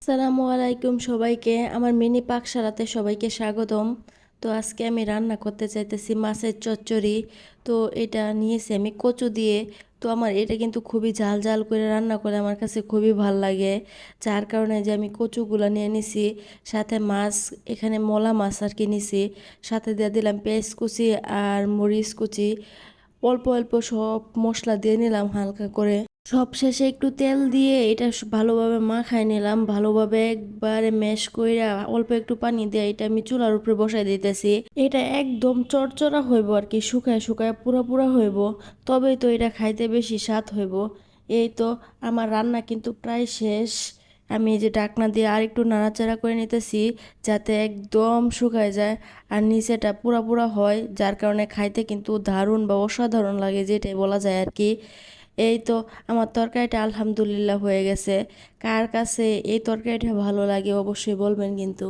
আসসালামু আলাইকুম সবাইকে আমার মিনি পাকশালাতে সবাইকে স্বাগতম। তো আজকে আমি রান্না করতে চাইতেছি মাছের চচ্চড়ি। তো এটা নিয়েছি আমি কচু দিয়ে। তো আমার এটা কিন্তু খুবই ঝাল ঝাল করে রান্না করে আমার কাছে খুবই ভাল লাগে, যার কারণে যে আমি কচুগুলো নিয়ে নিছি, সাথে মাছ, এখানে মলা মাছ আর কি নিছি, সাথে দিয়ে দিলাম পেঁয়াজ কুচি আর মরিচ কুচি, অল্প অল্প সব মশলা দিয়ে নিলাম হালকা করে। সব শেষে একটু তেল দিয়ে এটা ভালোভাবে মাখায় নিলাম, ভালোভাবে একবারে ম্যাশ কইরা অল্প একটু পানি দিয়ে এটা আমি চুলার উপরে বসাই দিতেছি। এটা একদম চড়চড়া হইব আর কি, শুকায় শুকায় পুরা পুরা হইব, তবেই তো এটা খাইতে বেশি স্বাদ হইব। এই তো আমার রান্না কিন্তু প্রায় শেষ। আমি এই যে ঢাকনা দিয়ে আর একটু নাড়াচাড়া করে নিতেছি, যাতে একদম শুকায় যায় আর নিচেটা পুরা পুরা হয়, যার কারণে খাইতে কিন্তু দারুণ বা অসাধারণ লাগে, যেটাই বলা যায় আর কি। এই তো আমার তরকারিটা আলহামদুলিল্লাহ হয়ে গেছে। কার কাছে এই তরকারিটা ভালো লাগে অবশ্যই বলবেন কিন্তু।